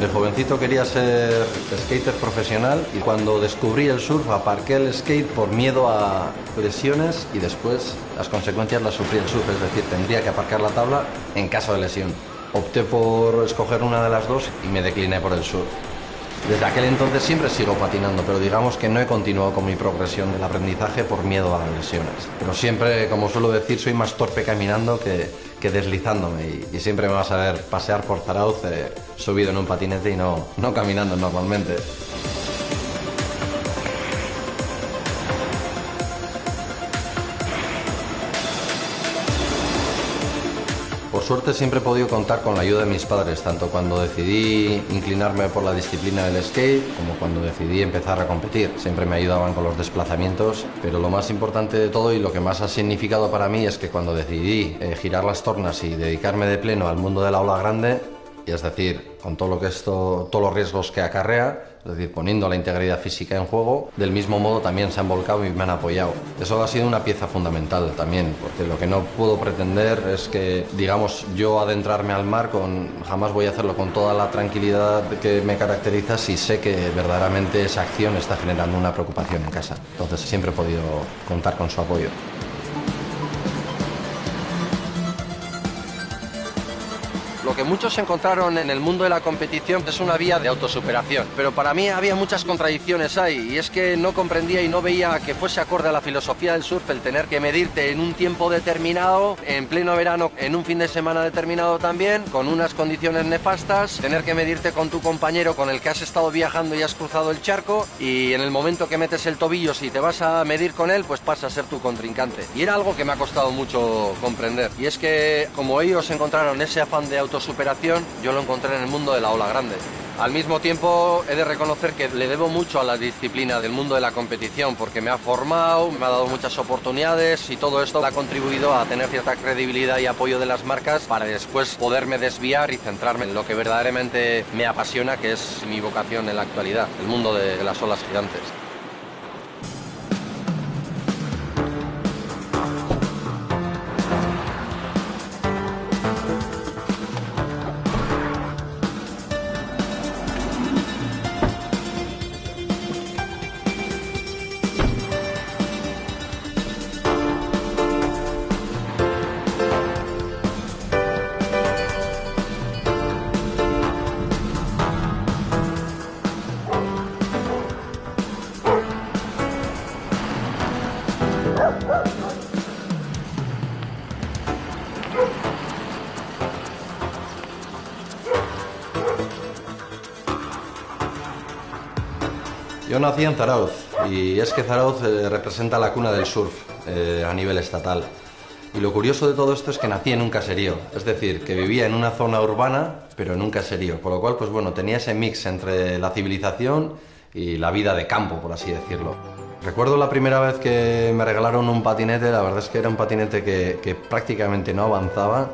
De jovencito quería ser skater profesional y cuando descubrí el surf aparqué el skate por miedo a lesiones y después las consecuencias las sufrí el surf, es decir, tendría que aparcar la tabla en caso de lesión. Opté por escoger una de las dos y me decliné por el surf. Desde aquel entonces siempre sigo patinando, pero digamos que no he continuado con mi progresión del aprendizaje por miedo a las lesiones. Pero siempre, como suelo decir, soy más torpe caminando que deslizándome y siempre me vas a ver pasear por Zarauz subido en un patinete y no caminando normalmente. Por suerte siempre he podido contar con la ayuda de mis padres, tanto cuando decidí inclinarme por la disciplina del skate como cuando decidí empezar a competir. Siempre me ayudaban con los desplazamientos, pero lo más importante de todo y lo que más ha significado para mí es que cuando decidí girar las tornas y dedicarme de pleno al mundo de la ola grande, y es decir, con todo lo que todos los riesgos que acarrea, es decir, poniendo la integridad física en juego, del mismo modo también se han volcado y me han apoyado. Eso ha sido una pieza fundamental también, porque lo que no puedo pretender es que, digamos, yo adentrarme al mar jamás voy a hacerlo con toda la tranquilidad que me caracteriza si sé que verdaderamente esa acción está generando una preocupación en casa. Entonces siempre he podido contar con su apoyo. Lo que muchos encontraron en el mundo de la competición es una vía de autosuperación, pero para mí había muchas contradicciones ahí, y es que no comprendía y no veía que fuese acorde a la filosofía del surf el tener que medirte en un tiempo determinado, en pleno verano, en un fin de semana determinado también, con unas condiciones nefastas, tener que medirte con tu compañero con el que has estado viajando y has cruzado el charco, y en el momento que metes el tobillo, si te vas a medir con él, pues pasa a ser tu contrincante. Y era algo que me ha costado mucho comprender, y es que como ellos encontraron ese afán de autosuperación, yo lo encontré en el mundo de la ola grande. Al mismo tiempo he de reconocer que le debo mucho a la disciplina del mundo de la competición porque me ha formado, me ha dado muchas oportunidades y todo esto ha contribuido a tener cierta credibilidad y apoyo de las marcas para después poderme desviar y centrarme en lo que verdaderamente me apasiona, que es mi vocación en la actualidad, el mundo de las olas gigantes. Yo nací en Zarauz y es que Zarauz representa la cuna del surf a nivel estatal. Y lo curioso de todo esto es que nací en un caserío, es decir, que vivía en una zona urbana, pero en un caserío, con lo cual, pues bueno, tenía ese mix entre la civilización y la vida de campo, por así decirlo. Recuerdo la primera vez que me regalaron un patinete, la verdad es que era un patinete que prácticamente no avanzaba.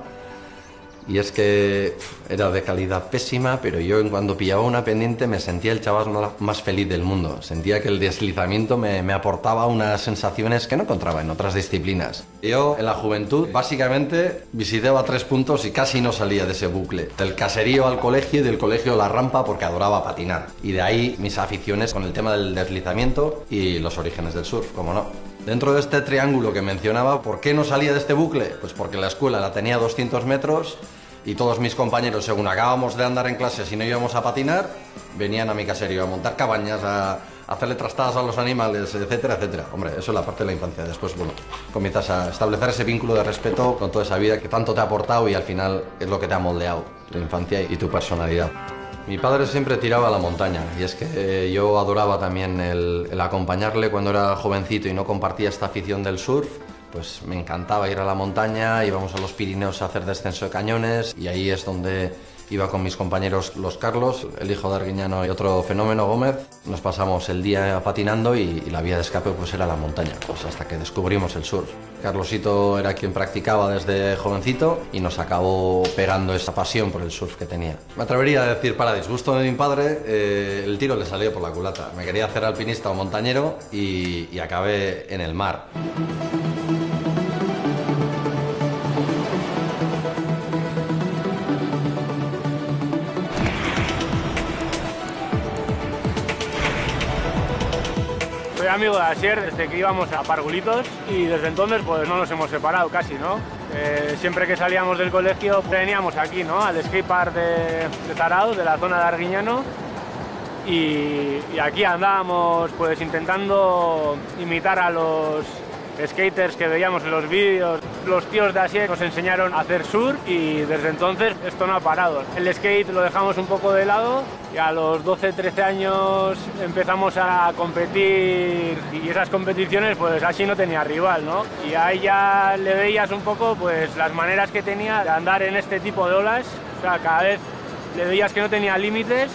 Y es que era de calidad pésima, pero yo cuando pillaba una pendiente me sentía el chaval más feliz del mundo. Sentía que el deslizamiento me aportaba unas sensaciones que no encontraba en otras disciplinas. Yo en la juventud básicamente visitaba 3 puntos y casi no salía de ese bucle. Del caserío al colegio y del colegio a la rampa porque adoraba patinar. Y de ahí mis aficiones con el tema del deslizamiento y los orígenes del surf, como no. Dentro de este triángulo que mencionaba, ¿por qué no salía de este bucle? Pues porque la escuela la tenía a 200 metros y todos mis compañeros, según acabamos de andar en clases y no íbamos a patinar, venían a mi caserío a montar cabañas, a hacerle trastadas a los animales, etcétera, etcétera. Hombre, eso es la parte de la infancia. Después, bueno, comienzas a establecer ese vínculo de respeto con toda esa vida que tanto te ha aportado y al final es lo que te ha moldeado, tu infancia y tu personalidad. Mi padre siempre tiraba a la montaña y es que yo adoraba también el acompañarle cuando era jovencito y no compartía esta afición del surf. Pues me encantaba ir a la montaña, íbamos a los Pirineos a hacer descenso de cañones y ahí es donde iba con mis compañeros los Carlos, el hijo de Arguiñano y otro fenómeno, Gómez. Nos pasamos el día patinando y la vía de escape pues era la montaña, pues hasta que descubrimos el surf. Carlosito era quien practicaba desde jovencito y nos acabó pegando esa pasión por el surf que tenía. Me atrevería a decir, para disgusto de mi padre, el tiro le salió por la culata. Me quería hacer alpinista o montañero y acabé en el mar. amigo de Asier desde que íbamos a Pargulitos y desde entonces pues no nos hemos separado casi, ¿no? Siempre que salíamos del colegio veníamos aquí, ¿no? Al skatepark de Zarautz, de la zona de Arguiñano, y aquí andábamos pues intentando imitar a los skaters que veíamos en los vídeos. Los tíos de Asier nos enseñaron a hacer surf y desde entonces esto no ha parado. El skate lo dejamos un poco de lado y a los 12-13 años empezamos a competir y esas competiciones pues así no tenía rival, ¿no? Y ahí ya le veías un poco pues las maneras que tenía de andar en este tipo de olas, o sea, cada vez le veías que no tenía límites.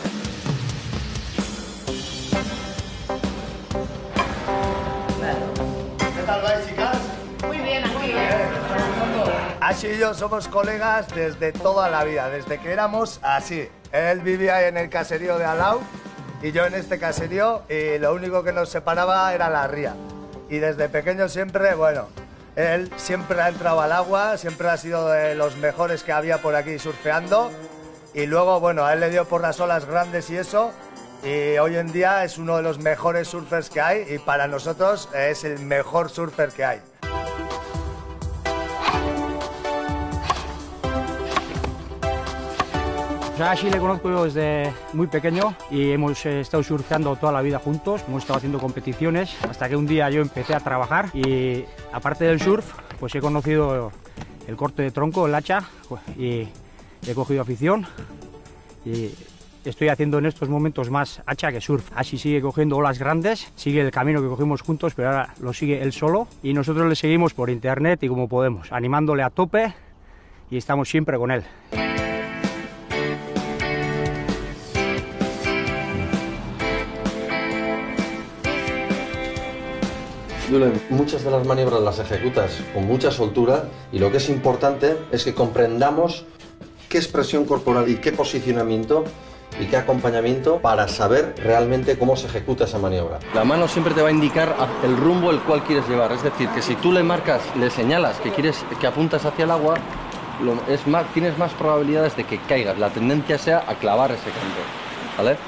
¿Qué tal vais, chicas? Muy bien, aquí. Ashi y yo somos colegas desde toda la vida, desde que éramos así. Él vivía en el caserío de Alau y yo en este caserío, y lo único que nos separaba era la ría. Y desde pequeño siempre, bueno, él siempre ha entrado al agua, siempre ha sido de los mejores que había por aquí surfeando. Y luego, bueno, a él le dio por las olas grandes y eso. Y hoy en día es uno de los mejores surfers que hay y para nosotros es el mejor surfer que hay. A Ashi le conozco yo desde muy pequeño y hemos estado surfeando toda la vida juntos, hemos estado haciendo competiciones hasta que un día yo empecé a trabajar y aparte del surf pues he conocido el corte de tronco, el hacha, y he cogido afición y estoy haciendo en estos momentos más hacha que surf. Ashi sigue cogiendo olas grandes, sigue el camino que cogimos juntos, pero ahora lo sigue él solo y nosotros le seguimos por internet y como podemos, animándole a tope y estamos siempre con él. Muchas de las maniobras las ejecutas con mucha soltura y lo que es importante es que comprendamos qué expresión corporal y qué posicionamiento y qué acompañamiento para saber realmente cómo se ejecuta esa maniobra. La mano siempre te va a indicar el rumbo el cual quieres llevar, es decir, que si tú le marcas, le señalas que apuntas hacia el agua, tienes más probabilidades de que caigas, la tendencia sea a clavar ese canto, ¿vale?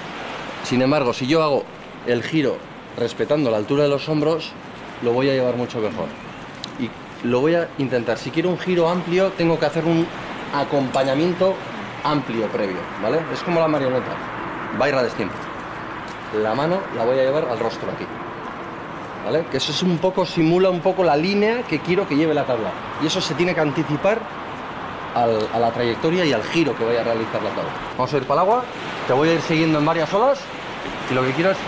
Sin embargo, si yo hago el giro respetando la altura de los hombros, lo voy a llevar mucho mejor. Y lo voy a intentar. Si quiero un giro amplio, tengo que hacer un acompañamiento amplio previo, ¿vale? Es como la marioneta. Va a ir a destiempo. La mano la voy a llevar al rostro aquí, ¿vale? Que eso es un poco, simula un poco la línea que quiero que lleve la tabla. Y eso se tiene que anticipar a la trayectoria y al giro que vaya a realizar la tabla. Vamos a ir para el agua. Te voy a ir siguiendo en varias olas. Y lo que quiero es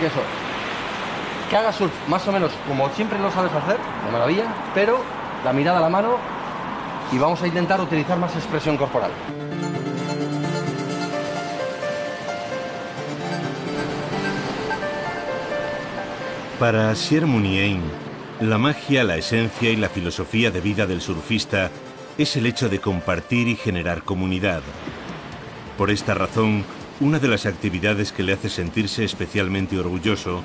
que hagas surf más o menos como siempre lo sabes hacer, de maravilla, pero la mirada a la mano y vamos a intentar utilizar más expresión corporal. Para Asier Muniain, la magia, la esencia y la filosofía de vida del surfista es el hecho de compartir y generar comunidad. Por esta razón, una de las actividades que le hace sentirse especialmente orgulloso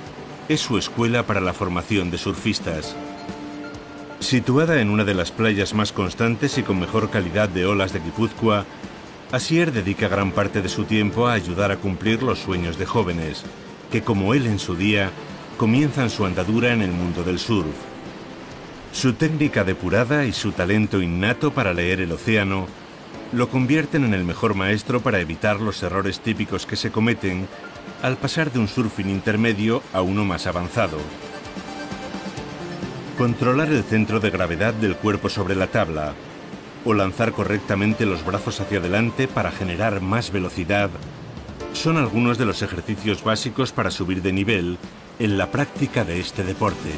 es su escuela para la formación de surfistas. Situada en una de las playas más constantes y con mejor calidad de olas de Guipúzcoa, Asier dedica gran parte de su tiempo a ayudar a cumplir los sueños de jóvenes, que como él en su día, comienzan su andadura en el mundo del surf. Su técnica depurada y su talento innato para leer el océano lo convierten en el mejor maestro para evitar los errores típicos que se cometen al pasar de un surfing intermedio a uno más avanzado. Controlar el centro de gravedad del cuerpo sobre la tabla o lanzar correctamente los brazos hacia adelante para generar más velocidad son algunos de los ejercicios básicos para subir de nivel en la práctica de este deporte.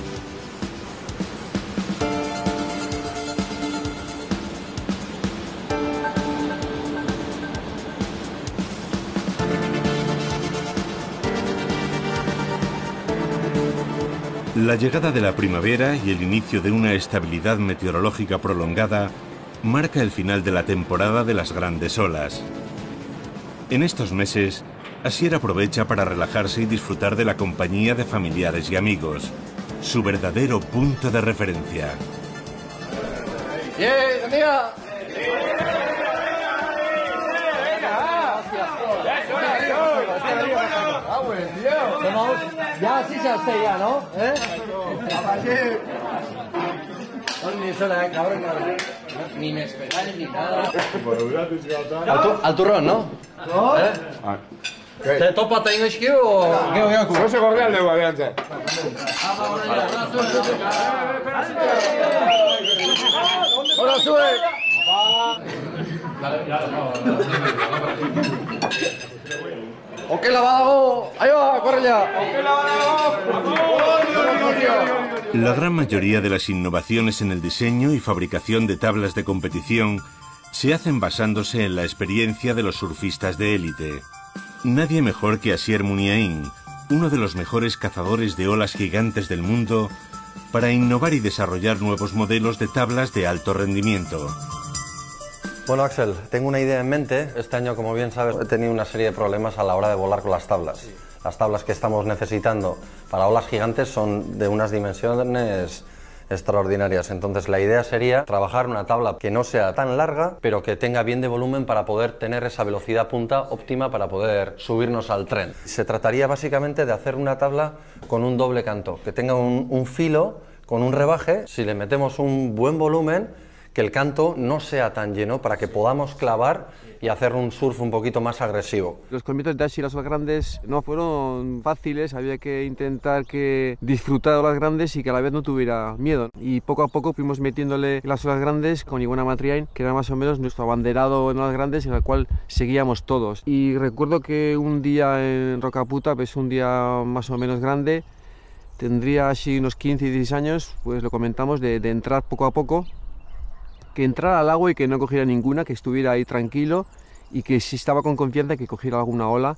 La llegada de la primavera y el inicio de una estabilidad meteorológica prolongada marca el final de la temporada de las grandes olas. En estos meses, Asier aprovecha para relajarse y disfrutar de la compañía de familiares y amigos, su verdadero punto de referencia. ¡Bien, amiga! Ya, sí se hace ya, ¿no? Ni me esperáis ni nada. Al turrón, ¿no? ¿Te topa tengo que o qué? No se corría el de Guadianche. ¡Hola, sube! ¡O qué lavado! ¡Ahí va, corre ya! La gran mayoría de las innovaciones en el diseño y fabricación de tablas de competición se hacen basándose en la experiencia de los surfistas de élite. Nadie mejor que Asier Muniain, uno de los mejores cazadores de olas gigantes del mundo, para innovar y desarrollar nuevos modelos de tablas de alto rendimiento. Bueno, Axel, tengo una idea en mente. Este año, como bien sabes, he tenido una serie de problemas a la hora de volar con las tablas. Sí. Las tablas que estamos necesitando para olas gigantes son de unas dimensiones extraordinarias. Entonces la idea sería trabajar una tabla que no sea tan larga, pero que tenga bien de volumen para poder tener esa velocidad punta óptima para poder subirnos al tren. Se trataría básicamente de hacer una tabla con un doble canto, que tenga un filo con un rebaje. Si le metemos un buen volumen, que el canto no sea tan lleno para que podamos clavar y hacer un surf un poquito más agresivo. Los comienzos de Ashi y las olas grandes no fueron fáciles, había que intentar que disfrutar de olas grandes y que a la vez no tuviera miedo. Y poco a poco fuimos metiéndole las olas grandes con Iguana Matriain, que era más o menos nuestro abanderado en olas grandes en el cual seguíamos todos. Y recuerdo que un día en Rocaputa, pues un día más o menos grande, tendría así unos 15 y 16 años, pues lo comentamos de entrar poco a poco, que entrara al agua y que no cogiera ninguna, que estuviera ahí tranquilo y que si estaba con confianza que cogiera alguna ola.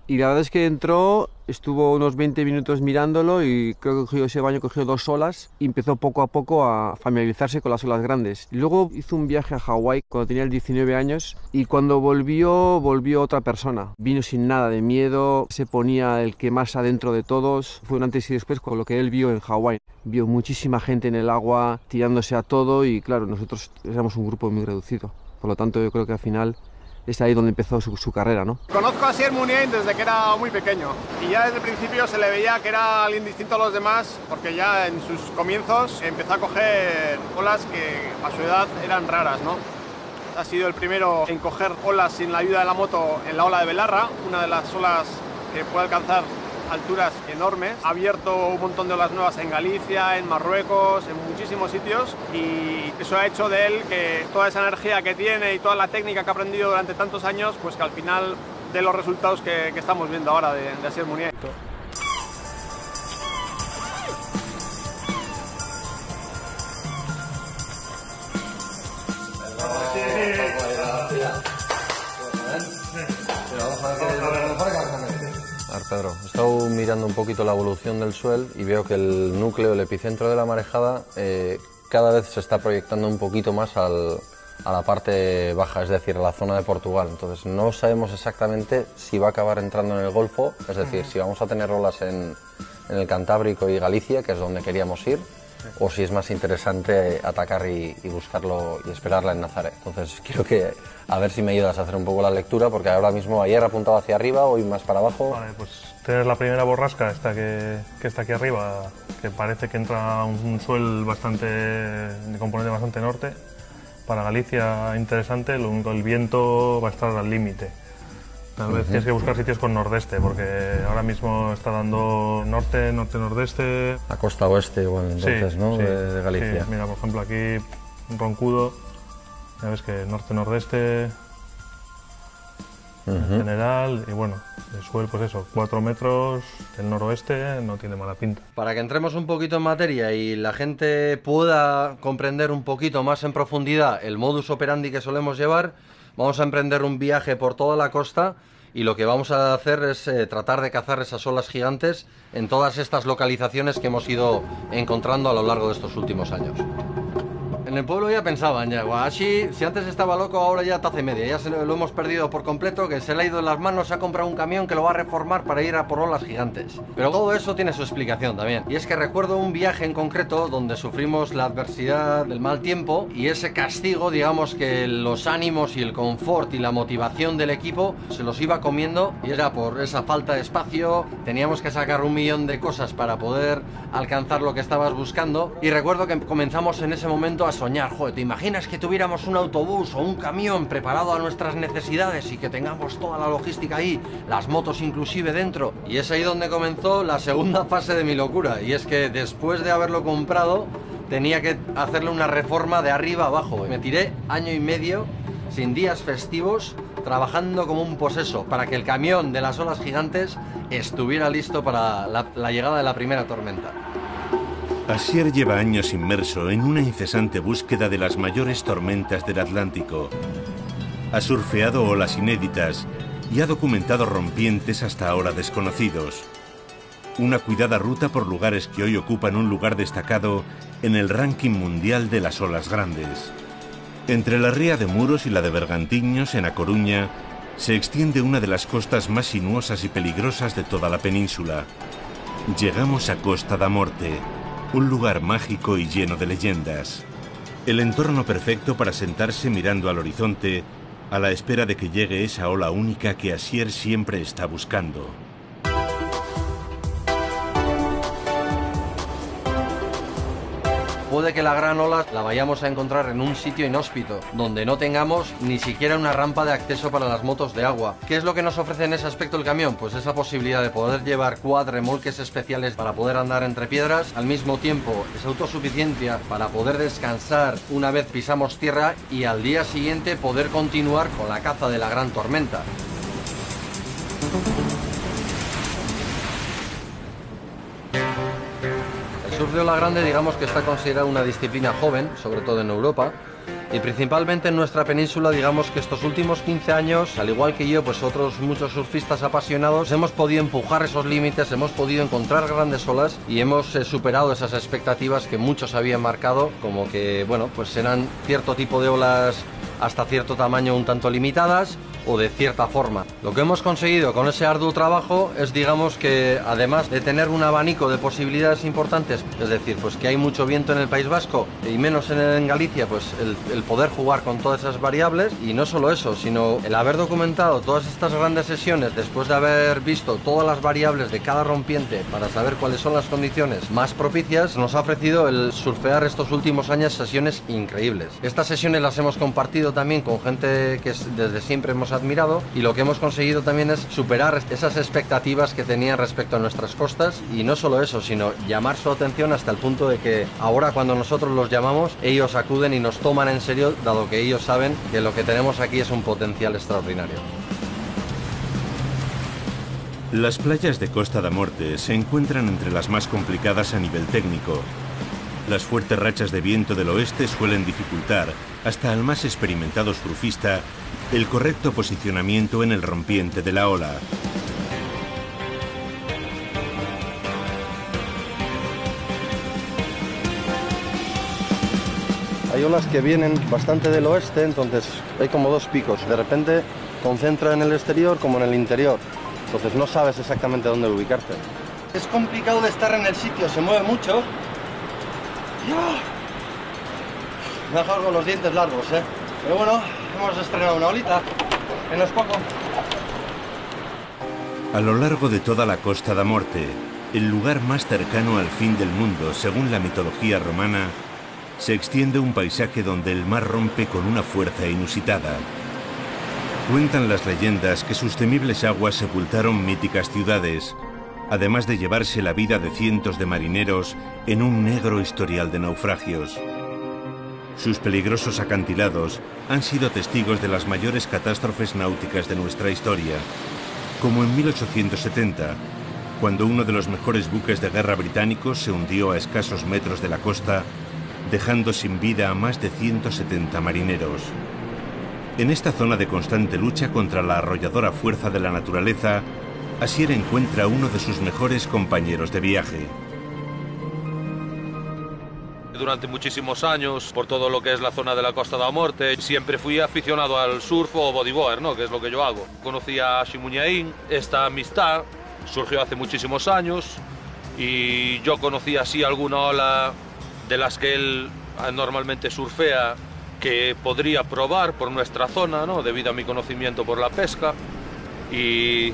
Y la verdad es que entró, estuvo unos 20 minutos mirándolo y creo que cogió ese baño, cogió 2 olas y empezó poco a poco a familiarizarse con las olas grandes. Luego hizo un viaje a Hawái cuando tenía 19 años y cuando volvió otra persona. Vino sin nada de miedo, se ponía el que más adentro de todos. Fue un antes y después con lo que él vio en Hawái. Vio muchísima gente en el agua tirándose a todo y claro, nosotros éramos un grupo muy reducido. Por lo tanto yo creo que al final es ahí donde empezó su carrera, ¿no? Conozco a Asier Muniain desde que era muy pequeño y ya desde el principio se le veía que era alguien distinto a los demás porque ya en sus comienzos empezó a coger olas que a su edad eran raras, ¿no? Ha sido el primero en coger olas sin la ayuda de la moto en la ola de Belarra, una de las olas que puede alcanzar alturas enormes. Ha abierto un montón de olas nuevas en Galicia, en Marruecos, en muchísimos sitios y eso ha hecho de él que toda esa energía que tiene y toda la técnica que ha aprendido durante tantos años, pues que al final dé los resultados que estamos viendo ahora de Asier Muniain. Pedro, he estado mirando un poquito la evolución del suelo y veo que el núcleo, el epicentro de la marejada, cada vez se está proyectando un poquito más a la parte baja, es decir, a la zona de Portugal. Entonces no sabemos exactamente si va a acabar entrando en el Golfo, es decir, si vamos a tener olas en el Cantábrico y Galicia, que es donde queríamos ir, o si es más interesante atacar y buscarlo y esperarla en Nazaré. Entonces quiero que a ver si me ayudas a hacer un poco la lectura, porque ahora mismo ayer apuntaba hacia arriba, hoy más para abajo. Vale, pues tienes la primera borrasca, esta que está aquí arriba, que parece que entra un suelo bastante, de componente bastante norte. Para Galicia interesante, lo único, el viento va a estar al límite. Tal vez tienes que buscar sitios con nordeste, porque ahora mismo está dando norte, norte-nordeste. La costa oeste igual, entonces, sí, ¿no? Sí, de Galicia. Sí. Mira, por ejemplo, aquí Roncudo, ya ves que norte-nordeste en general, y bueno, el suelo, pues eso, 4 metros del noroeste, no tiene mala pinta. Para que entremos un poquito en materia y la gente pueda comprender un poquito más en profundidad el modus operandi que solemos llevar, vamos a emprender un viaje por toda la costa y lo que vamos a hacer es tratar de cazar esas olas gigantes en todas estas localizaciones que hemos ido encontrando a lo largo de estos últimos años. En En el pueblo ya pensaban, ya, Guashi, si antes estaba loco, ahora ya taza y media, ya lo hemos perdido por completo, que se le ha ido de las manos, se ha comprado un camión que lo va a reformar para ir a por olas gigantes. Pero todo eso tiene su explicación también. Y es que recuerdo un viaje en concreto donde sufrimos la adversidad del mal tiempo y ese castigo, digamos que los ánimos y el confort y la motivación del equipo se los iba comiendo, y era por esa falta de espacio, teníamos que sacar 1.000.000 de cosas para poder alcanzar lo que estabas buscando. Y recuerdo que comenzamos en ese momento a soñar, joder, ¿te imaginas que tuviéramos un autobús o un camión preparado a nuestras necesidades y que tengamos toda la logística ahí, las motos inclusive dentro? Y es ahí donde comenzó la segunda fase de mi locura, y es que después de haberlo comprado tenía que hacerle una reforma de arriba a abajo. Me tiré 1 año y medio sin días festivos trabajando como un poseso para que el camión de las olas gigantes estuviera listo para la llegada de la primera tormenta. Asier lleva años inmerso en una incesante búsqueda de las mayores tormentas del Atlántico. Ha surfeado olas inéditas y ha documentado rompientes hasta ahora desconocidos. Una cuidada ruta por lugares que hoy ocupan un lugar destacado en el ranking mundial de las olas grandes. Entre la ría de Muros y la de Bergantiños, en A Coruña, se extiende una de las costas más sinuosas y peligrosas de toda la península. Llegamos a Costa da Morte, un lugar mágico y lleno de leyendas. El entorno perfecto para sentarse mirando al horizonte, a la espera de que llegue esa ola única que Asier siempre está buscando. Puede que la gran ola la vayamos a encontrar en un sitio inhóspito, donde no tengamos ni siquiera una rampa de acceso para las motos de agua. ¿Qué es lo que nos ofrece en ese aspecto el camión? Pues esa posibilidad de poder llevar remolques especiales para poder andar entre piedras, al mismo tiempo es autosuficiencia para poder descansar una vez pisamos tierra y al día siguiente poder continuar con la caza de la gran tormenta. El surf de ola grande, digamos que está considerado una disciplina joven, sobre todo en Europa, y principalmente en nuestra península. Digamos que estos últimos 15 años, al igual que yo, pues otros muchos surfistas apasionados, hemos podido empujar esos límites, hemos podido encontrar grandes olas y hemos superado esas expectativas que muchos habían marcado, como que, bueno, pues eran cierto tipo de olas hasta cierto tamaño un tanto limitadas o de cierta forma. Lo que hemos conseguido con ese arduo trabajo es, digamos, que además de tener un abanico de posibilidades importantes, es decir, pues que hay mucho viento en el País Vasco y menos en Galicia, pues el poder jugar con todas esas variables, y no solo eso, sino el haber documentado todas estas grandes sesiones después de haber visto todas las variables de cada rompiente para saber cuáles son las condiciones más propicias, nos ha ofrecido el surfear estos últimos años sesiones increíbles. Estas sesiones las hemos compartido también con gente que desde siempre hemos admirado, y lo que hemos conseguido también es superar esas expectativas que tenían respecto a nuestras costas, y no solo eso, sino llamar su atención hasta el punto de que ahora, cuando nosotros los llamamos, ellos acuden y nos toman en serio, dado que ellos saben que lo que tenemos aquí es un potencial extraordinario. Las playas de Costa da Morte se encuentran entre las más complicadas a nivel técnico. Las fuertes rachas de viento del oeste suelen dificultar, hasta al más experimentado surfista, el correcto posicionamiento en el rompiente de la ola. Hay olas que vienen bastante del oeste, entonces hay como dos picos. De repente concentra en el exterior como en el interior. Entonces no sabes exactamente dónde ubicarte. Es complicado de estar en el sitio, se mueve mucho. Me ha dejado con los dientes largos, ¿eh? Pero bueno, hemos estrenado una olita. Que no es poco. A lo largo de toda la Costa da Morte, el lugar más cercano al fin del mundo, según la mitología romana, se extiende un paisaje donde el mar rompe con una fuerza inusitada. Cuentan las leyendas que sus temibles aguas sepultaron míticas ciudades, además de llevarse la vida de cientos de marineros en un negro historial de naufragios. Sus peligrosos acantilados han sido testigos de las mayores catástrofes náuticas de nuestra historia, como en 1870, cuando uno de los mejores buques de guerra británicos se hundió a escasos metros de la costa, dejando sin vida a más de 170 marineros. En esta zona de constante lucha contra la arrolladora fuerza de la naturaleza, Asier encuentra uno de sus mejores compañeros de viaje. durante muchísimos años por todo lo que es la zona de la Costa da Morte. Siempre fui aficionado al surf o bodyboard, ¿no? Que es lo que yo hago. Conocí a Ashi Muniain. Esta amistad surgió hace muchísimos años y yo conocí así alguna ola de las que él normalmente surfea que podría probar por nuestra zona, ¿no? Debido a mi conocimiento por la pesca, y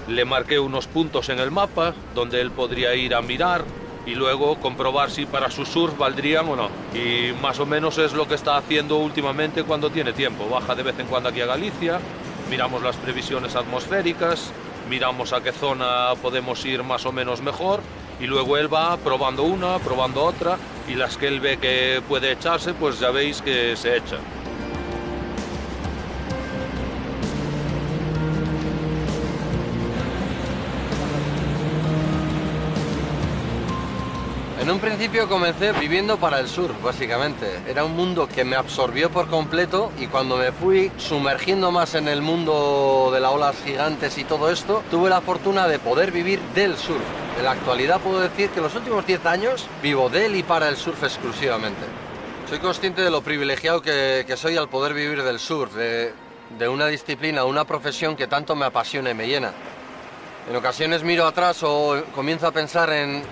le marqué unos puntos en el mapa donde él podría ir a mirar y luego comprobar si para su surf valdrían o no. Y más o menos es lo que está haciendo últimamente cuando tiene tiempo. Baja de vez en cuando aquí a Galicia, miramos las previsiones atmosféricas, miramos a qué zona podemos ir más o menos mejor, y luego él va probando una, probando otra, y las que él ve que puede echarse, pues ya veis que se echan. En un principio comencé viviendo para el surf, básicamente. Era un mundo que me absorbió por completo, y cuando me fui sumergiendo más en el mundo de las olas gigantes y todo esto, tuve la fortuna de poder vivir del surf. En la actualidad puedo decir que los últimos 10 años vivo de él y para el surf exclusivamente. Soy consciente de lo privilegiado que soy al poder vivir del surf, de una disciplina, una profesión que tanto me apasiona y me llena. En ocasiones miro atrás o comienzo a pensar en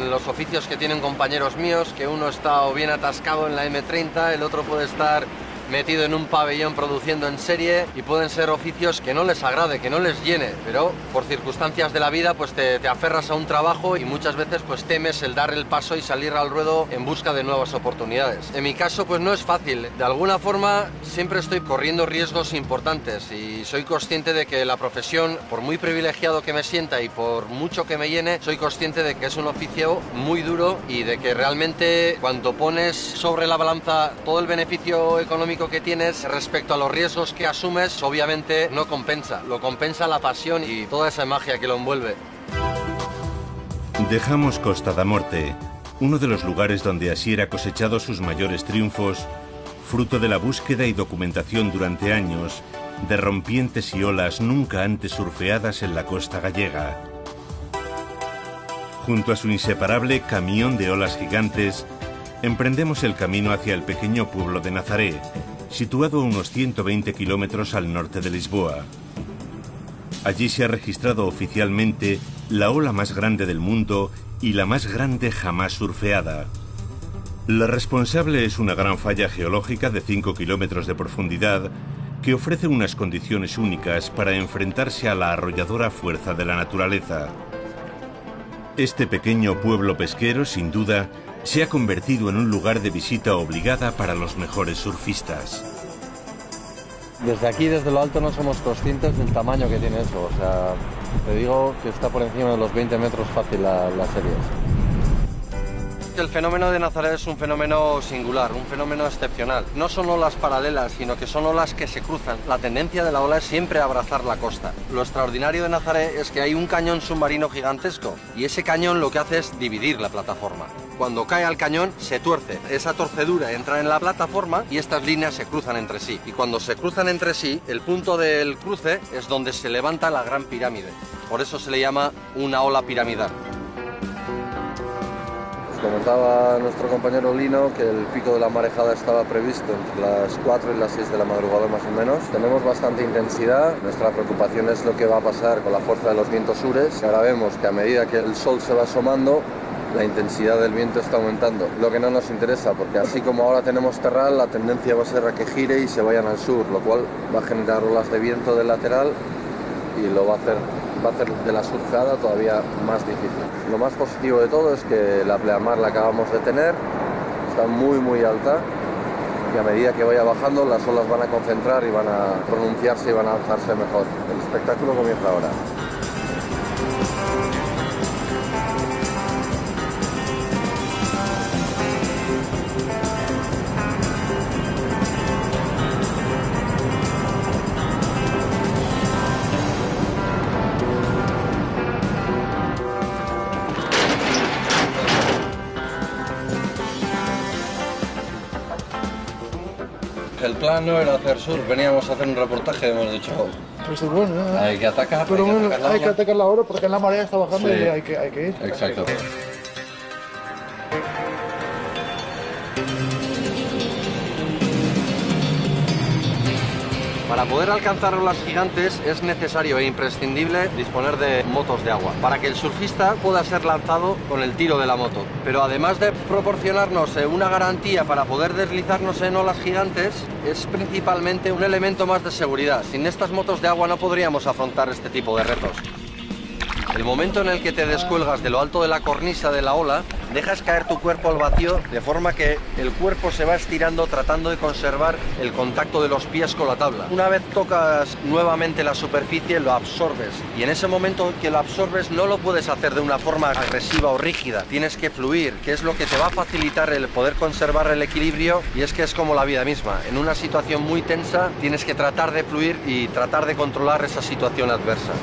los oficios que tienen compañeros míos, que uno está o bien atascado en la M30, el otro puede estar metido en un pabellón produciendo en serie, y pueden ser oficios que no les agrade, que no les llene, pero por circunstancias de la vida pues te aferras a un trabajo y muchas veces pues temes el dar el paso y salir al ruedo en busca de nuevas oportunidades. En mi caso pues no es fácil, de alguna forma siempre estoy corriendo riesgos importantes, y soy consciente de que la profesión, por muy privilegiado que me sienta y por mucho que me llene, soy consciente de que es un oficio muy duro, y de que realmente cuando pones sobre la balanza todo el beneficio económico que tienes respecto a los riesgos que asumes, obviamente no compensa. Lo compensa la pasión y toda esa magia que lo envuelve. Dejamos Costa da Morte, uno de los lugares donde Asier ha cosechado sus mayores triunfos, fruto de la búsqueda y documentación durante años de rompientes y olas nunca antes surfeadas en la costa gallega. Junto a su inseparable camión de olas gigantes, emprendemos el camino hacia el pequeño pueblo de Nazaré, situado a unos 120 kilómetros al norte de Lisboa. Allí se ha registrado oficialmente la ola más grande del mundo y la más grande jamás surfeada. La responsable es una gran falla geológica de 5 kilómetros de profundidad que ofrece unas condiciones únicas para enfrentarse a la arrolladora fuerza de la naturaleza. Este pequeño pueblo pesquero, sin duda, se ha convertido en un lugar de visita obligada para los mejores surfistas. Desde aquí, desde lo alto, no somos conscientes del tamaño que tiene eso. O sea, te digo que está por encima de los 20 metros fácil la serie. El fenómeno de Nazaré es un fenómeno singular, un fenómeno excepcional. No son olas paralelas, sino que son olas que se cruzan. La tendencia de la ola es siempre abrazar la costa. Lo extraordinario de Nazaré es que hay un cañón submarino gigantesco, y ese cañón lo que hace es dividir la plataforma. Cuando cae al cañón se tuerce, esa torcedura entra en la plataforma y estas líneas se cruzan entre sí. Y cuando se cruzan entre sí, el punto del cruce es donde se levanta la gran pirámide. Por eso se le llama una ola piramidal. Comentaba nuestro compañero Lino que el pico de la marejada estaba previsto entre las 4 y las 6 de la madrugada más o menos. Tenemos bastante intensidad, nuestra preocupación es lo que va a pasar con la fuerza de los vientos sures. Ahora vemos que a medida que el sol se va asomando, la intensidad del viento está aumentando, lo que no nos interesa, porque así como ahora tenemos terral, la tendencia va a ser a que gire y se vayan al sur, lo cual va a generar olas de viento del lateral y lo va a hacer de la surfeada todavía más difícil. Lo más positivo de todo es que la pleamar la acabamos de tener, está muy alta, y a medida que vaya bajando las olas van a concentrar y van a pronunciarse y van a alzarse mejor. El espectáculo comienza ahora. El plan no era hacer surf, veníamos a hacer un reportaje y hemos dicho, pues bueno, hay que atacar, pero bueno, hay que atacarla ahora porque la marea está bajando, sí, y hay que ir. Exacto. Para poder alcanzar olas gigantes es necesario e imprescindible disponer de motos de agua, para que el surfista pueda ser lanzado con el tiro de la moto. Pero además de proporcionarnos una garantía para poder deslizarnos en olas gigantes, es principalmente un elemento más de seguridad. Sin estas motos de agua no podríamos afrontar este tipo de retos. El momento en el que te descuelgas de lo alto de la cornisa de la ola, dejas caer tu cuerpo al vacío, de forma que el cuerpo se va estirando tratando de conservar el contacto de los pies con la tabla. Una vez tocas nuevamente la superficie, lo absorbes. Y en ese momento que lo absorbes no lo puedes hacer de una forma agresiva o rígida. Tienes que fluir, que es lo que te va a facilitar el poder conservar el equilibrio. Y es que es como la vida misma. En una situación muy tensa tienes que tratar de fluir y tratar de controlar esa situación adversa.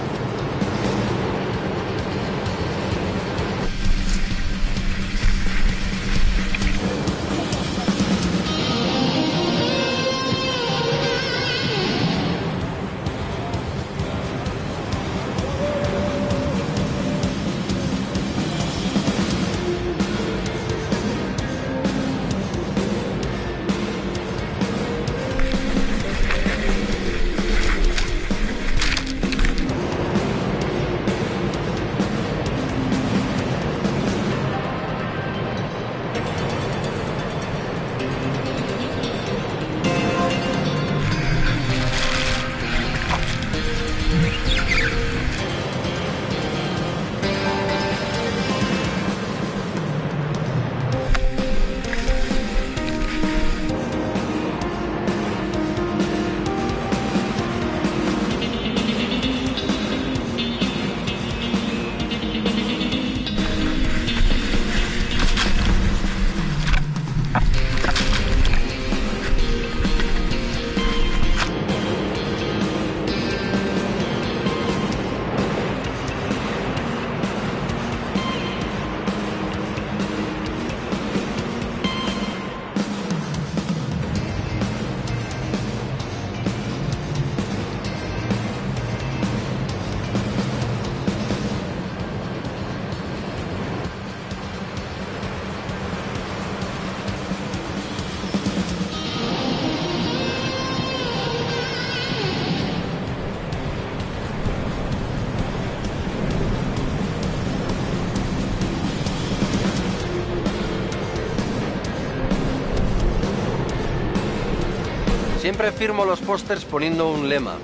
Siempre firmo los pósters poniendo un lema.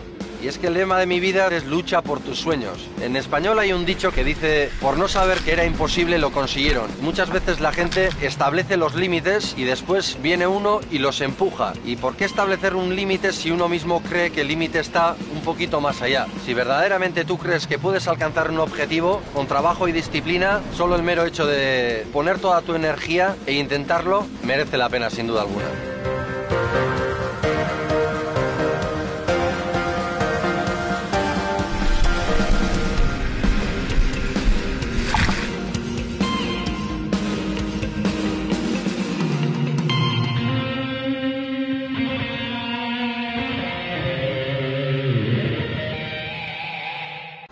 Y es que el lema de mi vida es lucha por tus sueños. En español hay un dicho que dice, por no saber que era imposible lo consiguieron. Muchas veces la gente establece los límites y después viene uno y los empuja. ¿Y por qué establecer un límite si uno mismo cree que el límite está un poquito más allá? Si verdaderamente tú crees que puedes alcanzar un objetivo, con trabajo y disciplina, solo el mero hecho de poner toda tu energía e intentarlo merece la pena sin duda alguna.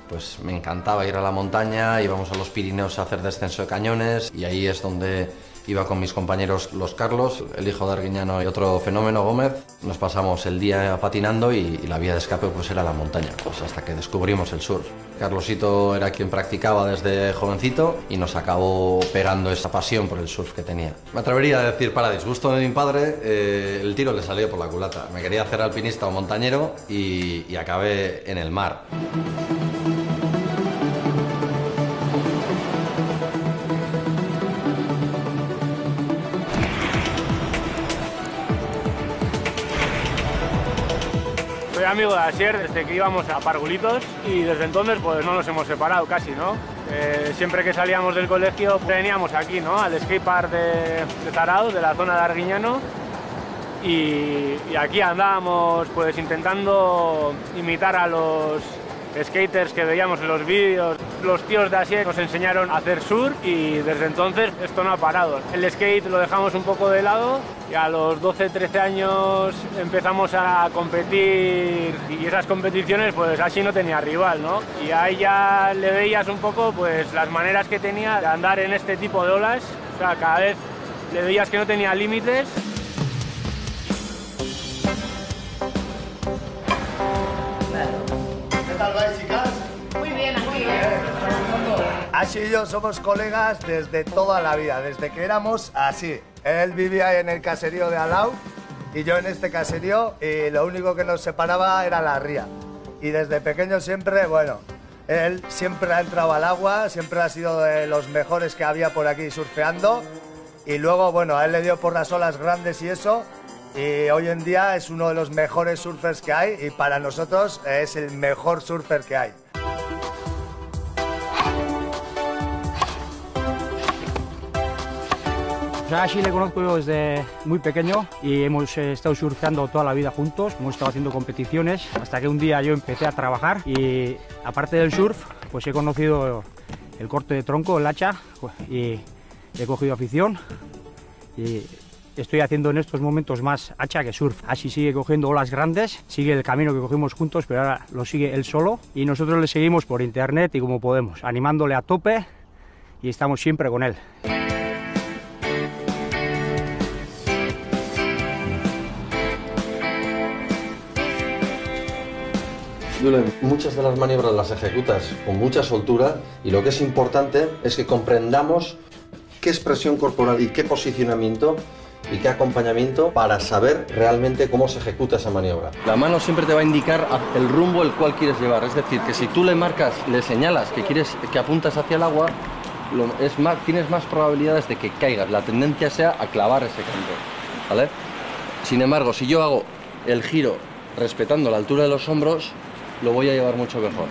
Pues me encantaba ir a la montaña, íbamos a los Pirineos a hacer descenso de cañones y ahí es donde iba con mis compañeros los Carlos, el hijo de Arguiñano y otro fenómeno, Gómez. Nos pasamos el día patinando y la vía de escape pues era la montaña, pues hasta que descubrimos el surf. Carlosito era quien practicaba desde jovencito y nos acabó pegando esa pasión por el surf que tenía. Me atrevería a decir, para disgusto de mi padre, el tiro le salió por la culata. Me quería hacer alpinista o montañero y acabé en el mar. Soy amigo de Asier desde que íbamos a Pargulitos y desde entonces pues no nos hemos separado casi, ¿no? Siempre que salíamos del colegio veníamos aquí, ¿no? Al skatepark de Zarautz, de la zona de Arguiñano, y aquí andábamos pues intentando imitar a los skaters que veíamos en los vídeos. Los tíos de Asier nos enseñaron a hacer surf y desde entonces esto no ha parado. El skate lo dejamos un poco de lado y a los 12-13 años empezamos a competir y esas competiciones pues Asi no tenía rival, ¿no? Y ahí ya le veías un poco pues las maneras que tenía de andar en este tipo de olas. O sea, cada vez le veías que no tenía límites. ¿Qué tal vais, chicas? Muy bien, muy bien. Ashi y yo somos colegas desde toda la vida, desde que éramos así. Él vivía en el caserío de Alau y yo en este caserío, y lo único que nos separaba era la ría. Y desde pequeño siempre, bueno, él siempre ha entrado al agua, siempre ha sido de los mejores que había por aquí surfeando. Y luego, bueno, a él le dio por las olas grandes y eso. Y hoy en día es uno de los mejores surfers que hay y para nosotros es el mejor surfer que hay. A Ashi le conozco yo desde muy pequeño y hemos estado surfeando toda la vida juntos, hemos estado haciendo competiciones hasta que un día yo empecé a trabajar y aparte del surf pues he conocido el corte de tronco, el hacha, y he cogido afición y estoy haciendo en estos momentos más hacha que surf. Ashi sigue cogiendo olas grandes, sigue el camino que cogimos juntos, pero ahora lo sigue él solo y nosotros le seguimos por internet y como podemos, animándole a tope y estamos siempre con él. Muchas de las maniobras las ejecutas con mucha soltura y lo que es importante es que comprendamos qué expresión corporal y qué posicionamiento y qué acompañamiento para saber realmente cómo se ejecuta esa maniobra. La mano siempre te va a indicar el rumbo el cual quieres llevar, es decir, que si tú le marcas, le señalas que apuntas hacia el agua, tienes más probabilidades de que caigas, la tendencia sea a clavar ese canto, ¿vale? Sin embargo, si yo hago el giro respetando la altura de los hombros, lo voy a llevar mucho mejor.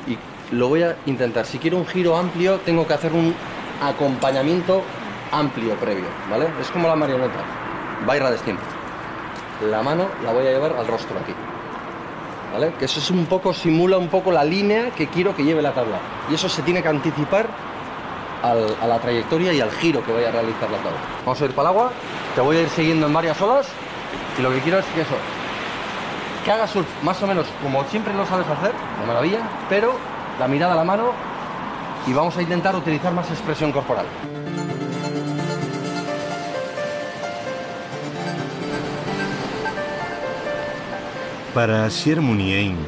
Y lo voy a intentar. Si quiero un giro amplio, tengo que hacer un acompañamiento amplio previo, ¿vale? Es como la marioneta. Va a ir a destiempo. La mano la voy a llevar al rostro aquí, ¿vale? Que eso es un poco, simula un poco la línea que quiero que lleve la tabla. Y eso se tiene que anticipar a la trayectoria y al giro que vaya a realizar la tabla. Vamos a ir para el agua. Te voy a ir siguiendo en varias olas. Y lo que quiero es que hagas surf más o menos como siempre lo sabes hacer, de maravilla, pero la mirada a la mano y vamos a intentar utilizar más expresión corporal. Para Asier Muniain,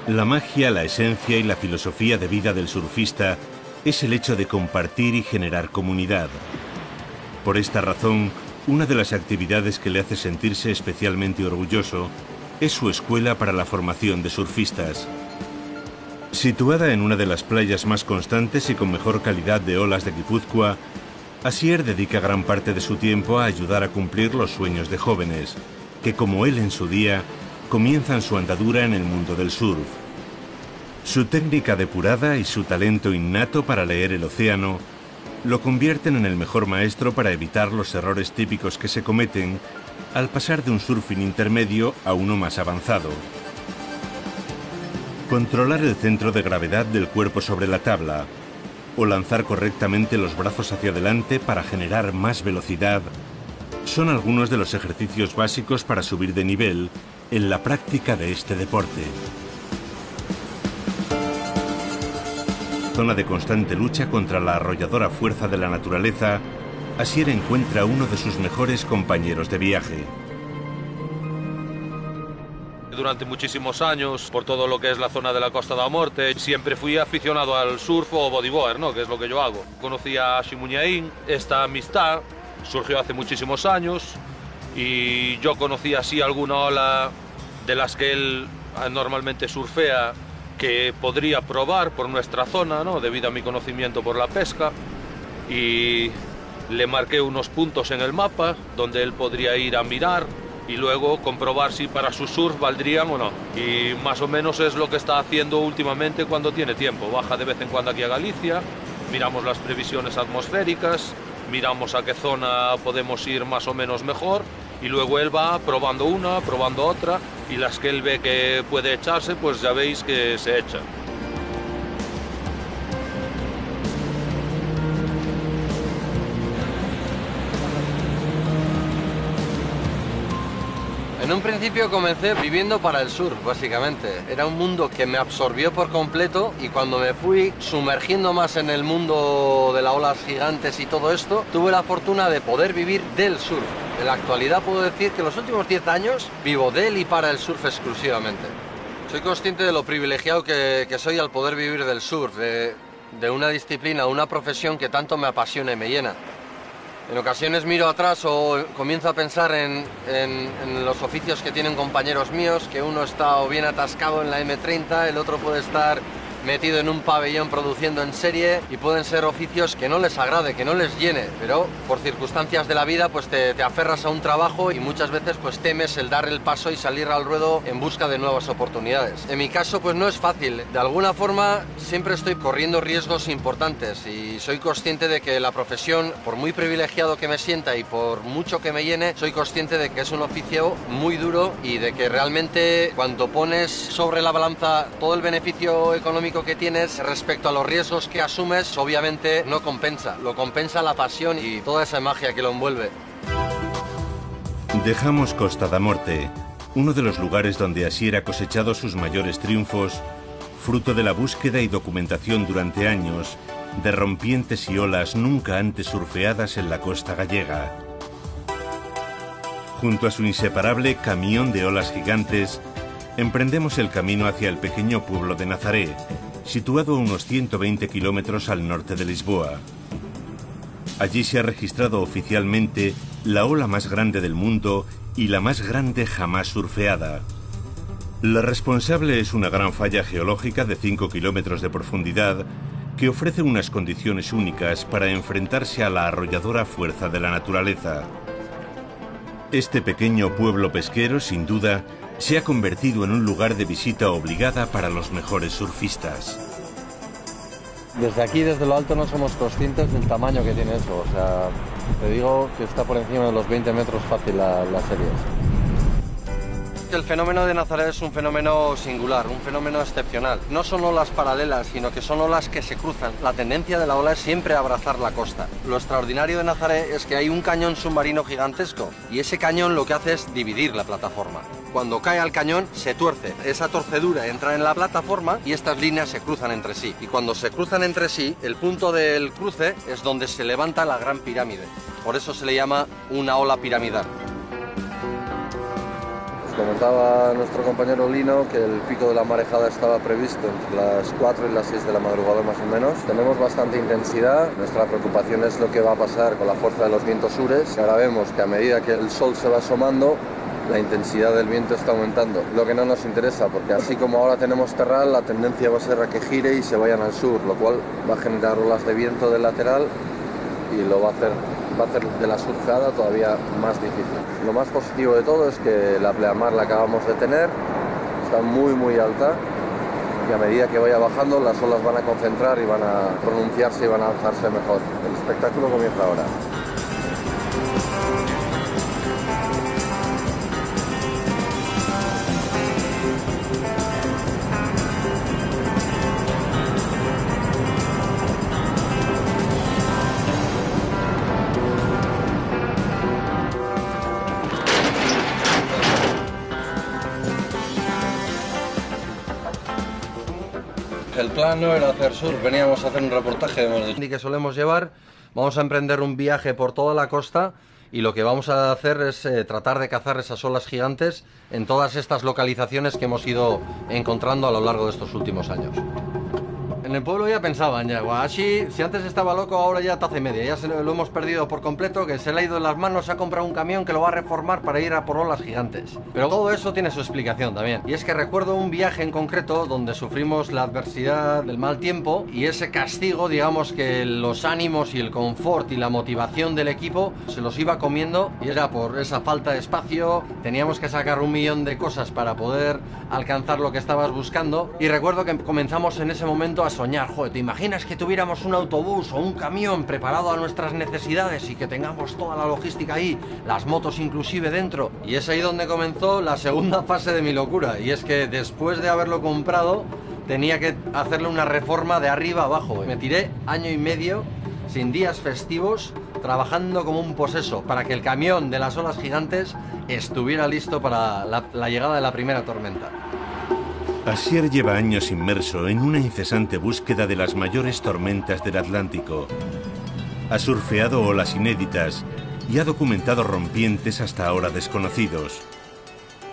la magia, la esencia y la filosofía de vida del surfista es el hecho de compartir y generar comunidad. Por esta razón, una de las actividades que le hace sentirse especialmente orgulloso es su escuela para la formación de surfistas. Situada en una de las playas más constantes y con mejor calidad de olas de Guipúzcoa, Asier dedica gran parte de su tiempo a ayudar a cumplir los sueños de jóvenes, que como él en su día, comienzan su andadura en el mundo del surf. Su técnica depurada y su talento innato para leer el océano lo convierten en el mejor maestro para evitar los errores típicos que se cometen al pasar de un surfing intermedio a uno más avanzado. Controlar el centro de gravedad del cuerpo sobre la tabla o lanzar correctamente los brazos hacia adelante para generar más velocidad son algunos de los ejercicios básicos para subir de nivel en la práctica de este deporte. Zona de constante lucha contra la arrolladora fuerza de la naturaleza, Asier encuentra uno de sus mejores compañeros de viaje. Durante muchísimos años, por todo lo que es la zona de la Costa da Morte, siempre fui aficionado al surf o bodyboard, ¿no? Que es lo que yo hago. Conocí a Ashi Muniain, esta amistad surgió hace muchísimos años y yo conocí así alguna ola de las que él normalmente surfea que podría probar por nuestra zona, ¿no? Debido a mi conocimiento por la pesca, y le marqué unos puntos en el mapa donde él podría ir a mirar y luego comprobar si para su surf valdrían o no. Y más o menos es lo que está haciendo últimamente cuando tiene tiempo. Baja de vez en cuando aquí a Galicia, miramos las previsiones atmosféricas, miramos a qué zona podemos ir más o menos mejor y luego él va probando una, probando otra, y las que él ve que puede echarse, pues ya veis que se echan. En un principio comencé viviendo para el surf, básicamente. Era un mundo que me absorbió por completo y cuando me fui sumergiendo más en el mundo de las olas gigantes y todo esto, tuve la fortuna de poder vivir del surf. En la actualidad puedo decir que los últimos 10 años vivo de él y para el surf exclusivamente. Soy consciente de lo privilegiado que soy al poder vivir del surf, de una disciplina, una profesión que tanto me apasiona y me llena. En ocasiones miro atrás o comienzo a pensar en los oficios que tienen compañeros míos, que uno está o bien atascado en la M30, el otro puede estar metido en un pabellón produciendo en serie y pueden ser oficios que no les agrade, que no les llene, pero por circunstancias de la vida pues te aferras a un trabajo y muchas veces pues temes el dar el paso y salir al ruedo en busca de nuevas oportunidades. En mi caso pues no es fácil, de alguna forma siempre estoy corriendo riesgos importantes y soy consciente de que la profesión, por muy privilegiado que me sienta y por mucho que me llene, soy consciente de que es un oficio muy duro y de que realmente cuando pones sobre la balanza todo el beneficio económico que tienes respecto a los riesgos que asumes, obviamente no compensa, lo compensa la pasión y toda esa magia que lo envuelve. Dejamos Costa da Morte, uno de los lugares donde Asier ha cosechado sus mayores triunfos, fruto de la búsqueda y documentación durante años de rompientes y olas nunca antes surfeadas en la costa gallega. Junto a su inseparable camión de olas gigantes, emprendemos el camino hacia el pequeño pueblo de Nazaré, situado a unos 120 kilómetros al norte de Lisboa. Allí se ha registrado oficialmente la ola más grande del mundo y la más grande jamás surfeada. La responsable es una gran falla geológica de 5 kilómetros de profundidad que ofrece unas condiciones únicas para enfrentarse a la arrolladora fuerza de la naturaleza. Este pequeño pueblo pesquero, sin duda, se ha convertido en un lugar de visita obligada para los mejores surfistas. Desde aquí, desde lo alto, no somos conscientes del tamaño que tiene eso. O sea, te digo que está por encima de los 20 metros fácil la serie. El fenómeno de Nazaré es un fenómeno singular, un fenómeno excepcional. No son olas paralelas, sino que son olas que se cruzan. La tendencia de la ola es siempre abrazar la costa. Lo extraordinario de Nazaré es que hay un cañón submarino gigantesco y ese cañón lo que hace es dividir la plataforma. Cuando cae al cañón se tuerce, esa torcedura entra en la plataforma y estas líneas se cruzan entre sí. Y cuando se cruzan entre sí, el punto del cruce es donde se levanta la gran pirámide. Por eso se le llama una ola piramidal. Comentaba nuestro compañero Lino que el pico de la marejada estaba previsto entre las 4 y las 6 de la madrugada más o menos. Tenemos bastante intensidad, nuestra preocupación es lo que va a pasar con la fuerza de los vientos sures. Ahora vemos que a medida que el sol se va asomando, la intensidad del viento está aumentando, lo que no nos interesa porque así como ahora tenemos terral, la tendencia va a ser a que gire y se vayan al sur, lo cual va a generar olas de viento del lateral y lo va a hacer de la surfeada todavía más difícil. Lo más positivo de todo es que la pleamar la acabamos de tener, está muy alta y a medida que vaya bajando las olas van a concentrar y van a pronunciarse y van a alzarse mejor. El espectáculo comienza ahora. El plan no era hacer surf, veníamos a hacer un reportaje que solemos llevar. Vamos a emprender un viaje por toda la costa y lo que vamos a hacer es tratar de cazar esas olas gigantes en todas estas localizaciones que hemos ido encontrando a lo largo de estos últimos años. En el pueblo ya pensaban, ya, Guashi, si antes estaba loco, ahora ya taza y media, ya lo hemos perdido por completo, que se le ha ido de las manos, se ha comprado un camión que lo va a reformar para ir a por olas gigantes. Pero todo eso tiene su explicación también. Y es que recuerdo un viaje en concreto donde sufrimos la adversidad del mal tiempo y ese castigo, digamos que los ánimos y el confort y la motivación del equipo se los iba comiendo y era por esa falta de espacio, teníamos que sacar 1 millón de cosas para poder alcanzar lo que estabas buscando y recuerdo que comenzamos en ese momento a soñar, joder, ¿te imaginas que tuviéramos un autobús o un camión preparado a nuestras necesidades y que tengamos toda la logística ahí, las motos inclusive dentro? Y es ahí donde comenzó la segunda fase de mi locura, y es que después de haberlo comprado tenía que hacerle una reforma de arriba a abajo. Me tiré 1 año y medio sin días festivos trabajando como un poseso para que el camión de las olas gigantes estuviera listo para la llegada de la primera tormenta. Asier lleva años inmerso en una incesante búsqueda de las mayores tormentas del Atlántico. Ha surfeado olas inéditas y ha documentado rompientes hasta ahora desconocidos.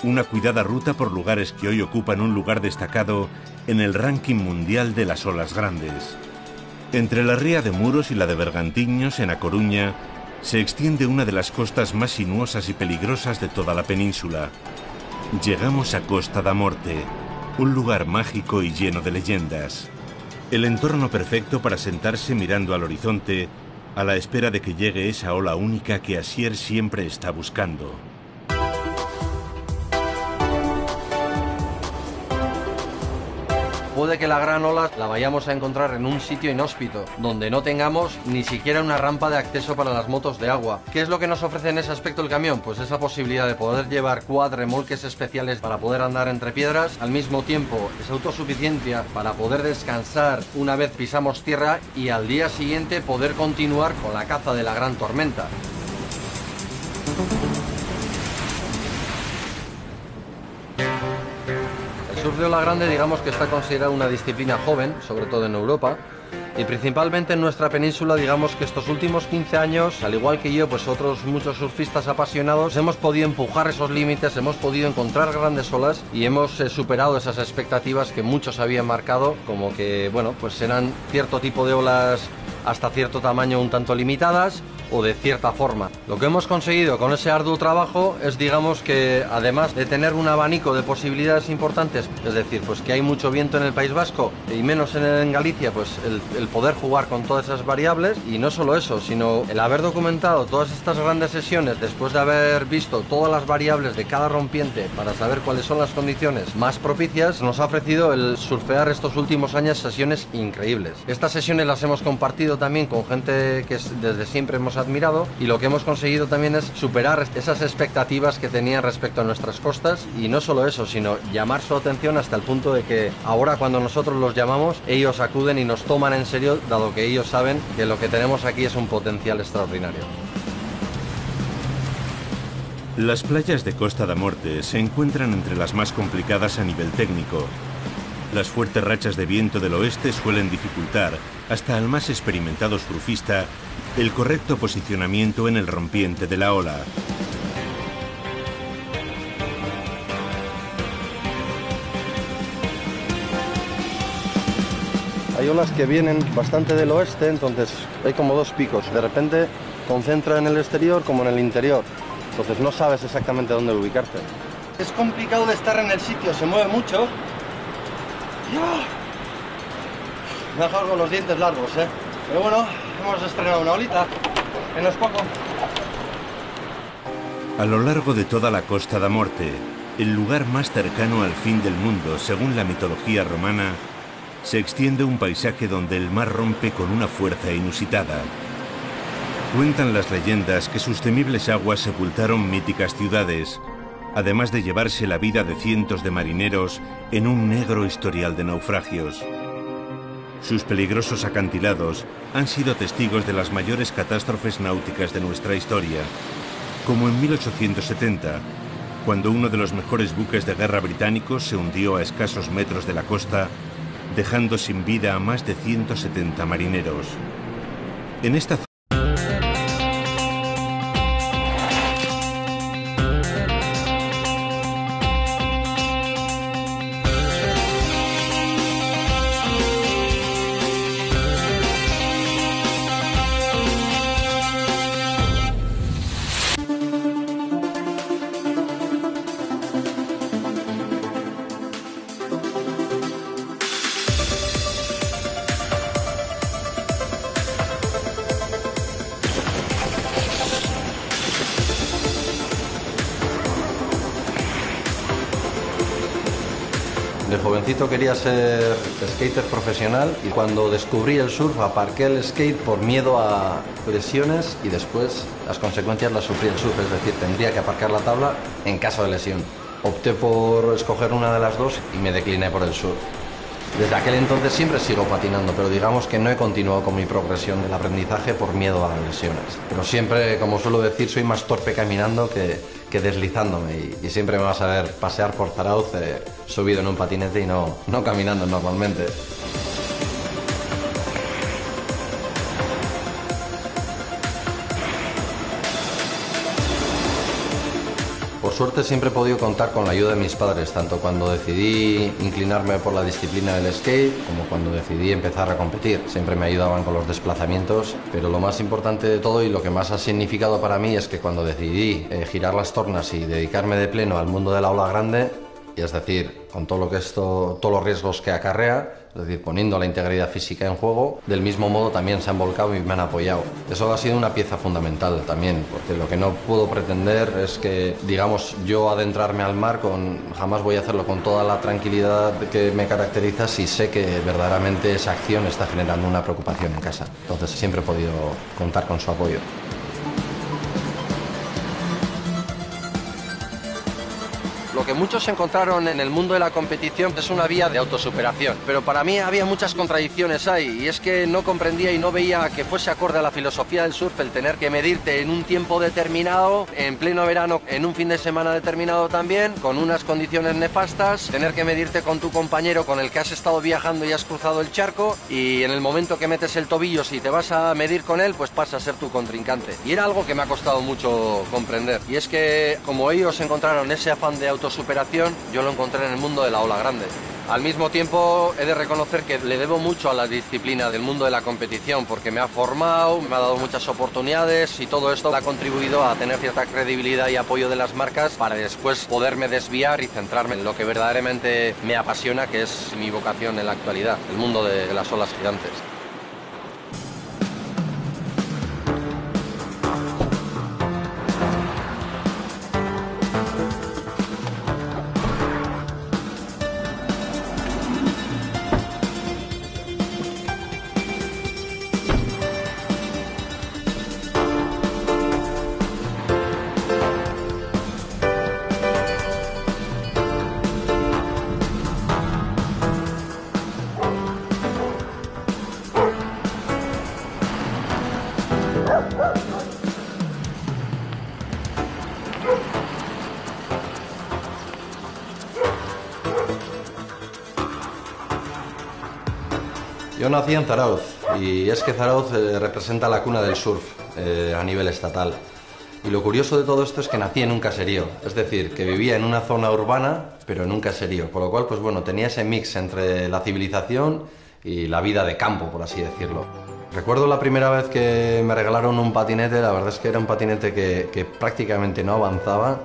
Una cuidada ruta por lugares que hoy ocupan un lugar destacado en el ranking mundial de las olas grandes. Entre la ría de Muros y la de Bergantiños, en A Coruña, se extiende una de las costas más sinuosas y peligrosas de toda la península. Llegamos a Costa da Morte, un lugar mágico y lleno de leyendas. El entorno perfecto para sentarse mirando al horizonte, a la espera de que llegue esa ola única que Asier siempre está buscando. Puede que la gran ola la vayamos a encontrar en un sitio inhóspito, donde no tengamos ni siquiera una rampa de acceso para las motos de agua. ¿Qué es lo que nos ofrece en ese aspecto el camión? Pues esa posibilidad de poder llevar cuadremolques especiales para poder andar entre piedras, al mismo tiempo es autosuficiencia para poder descansar una vez pisamos tierra y al día siguiente poder continuar con la caza de la gran tormenta. El surf de ola grande, digamos que está considerado una disciplina joven, sobre todo en Europa, y principalmente en nuestra península. Digamos que estos últimos 15 años, al igual que yo, pues otros muchos surfistas apasionados, hemos podido empujar esos límites, hemos podido encontrar grandes olas y hemos superado esas expectativas que muchos habían marcado, como que, bueno, pues eran cierto tipo de olas hasta cierto tamaño un tanto limitadas o de cierta forma. Lo que hemos conseguido con ese arduo trabajo es, digamos, que además de tener un abanico de posibilidades importantes, es decir, pues que hay mucho viento en el País Vasco y menos en Galicia, pues el poder jugar con todas esas variables, y no solo eso, sino el haber documentado todas estas grandes sesiones después de haber visto todas las variables de cada rompiente para saber cuáles son las condiciones más propicias, nos ha ofrecido el surfear estos últimos años sesiones increíbles. Estas sesiones las hemos compartido también con gente que desde siempre hemos admirado, y lo que hemos conseguido también es superar esas expectativas que tenían respecto a nuestras costas, y no solo eso, sino llamar su atención hasta el punto de que ahora, cuando nosotros los llamamos, ellos acuden y nos toman en serio, dado que ellos saben que lo que tenemos aquí es un potencial extraordinario. Las playas de Costa da Morte se encuentran entre las más complicadas a nivel técnico. Las fuertes rachas de viento del oeste suelen dificultar, hasta al más experimentado surfista, el correcto posicionamiento en el rompiente de la ola. Hay olas que vienen bastante del oeste, entonces hay como dos picos. De repente concentra en el exterior como en el interior. Entonces no sabes exactamente dónde ubicarte. Es complicado de estar en el sitio, se mueve mucho. Me ha dejado con los dientes largos, ¿eh? Pero bueno, hemos estrenado una olita, que no es poco. A lo largo de toda la Costa da Morte, el lugar más cercano al fin del mundo, según la mitología romana, se extiende un paisaje donde el mar rompe con una fuerza inusitada. Cuentan las leyendas que sus temibles aguas sepultaron míticas ciudades, además de llevarse la vida de cientos de marineros en un negro historial de naufragios. Sus peligrosos acantilados han sido testigos de las mayores catástrofes náuticas de nuestra historia, como en 1870, cuando uno de los mejores buques de guerra británicos se hundió a escasos metros de la costa, dejando sin vida a más de 170 marineros. En esta De jovencito quería ser skater profesional, y cuando descubrí el surf aparqué el skate por miedo a lesiones, y después las consecuencias las sufrí el surf, es decir, tendría que aparcar la tabla en caso de lesión. Opté por escoger una de las dos y me decliné por el surf. Desde aquel entonces siempre sigo patinando, pero digamos que no he continuado con mi progresión del aprendizaje por miedo a las lesiones. Pero siempre, como suelo decir, soy más torpe caminando que deslizándome y siempre me vas a ver pasear por Zarauz subido en un patinete y no caminando normalmente. Por suerte siempre he podido contar con la ayuda de mis padres, tanto cuando decidí inclinarme por la disciplina del skate como cuando decidí empezar a competir. Siempre me ayudaban con los desplazamientos, pero lo más importante de todo y lo que más ha significado para mí es que cuando decidí girar las tornas y dedicarme de pleno al mundo del aula grande, y es decir, con todo lo que todos los riesgos que acarrea, es decir, poniendo la integridad física en juego, del mismo modo también se han volcado y me han apoyado. Eso ha sido una pieza fundamental también, porque lo que no puedo pretender es que, digamos, yo adentrarme al mar jamás voy a hacerlo con toda la tranquilidad que me caracteriza si sé que verdaderamente esa acción está generando una preocupación en casa. Entonces siempre he podido contar con su apoyo. Lo que muchos encontraron en el mundo de la competición es una vía de autosuperación, pero para mí había muchas contradicciones ahí, y es que no comprendía y no veía que fuese acorde a la filosofía del surf el tener que medirte en un tiempo determinado, en pleno verano, en un fin de semana determinado también, con unas condiciones nefastas, tener que medirte con tu compañero con el que has estado viajando y has cruzado el charco, y en el momento que metes el tobillo, si te vas a medir con él, pues pasa a ser tu contrincante. Y era algo que me ha costado mucho comprender, y es que como ellos encontraron ese afán de autosuperación, yo lo encontré en el mundo de la ola grande. Al mismo tiempo he de reconocer que le debo mucho a la disciplina del mundo de la competición, porque me ha formado, me ha dado muchas oportunidades y todo esto ha contribuido a tener cierta credibilidad y apoyo de las marcas para después poderme desviar y centrarme en lo que verdaderamente me apasiona, que es mi vocación en la actualidad, el mundo de las olas gigantes. Yo nací en Zarauz y es que Zarauz representa la cuna del surf a nivel estatal. Y lo curioso de todo esto es que nací en un caserío, es decir, que vivía en una zona urbana, pero en un caserío, por lo cual, pues bueno, tenía ese mix entre la civilización y la vida de campo, por así decirlo. Recuerdo la primera vez que me regalaron un patinete, la verdad es que era un patinete que prácticamente no avanzaba.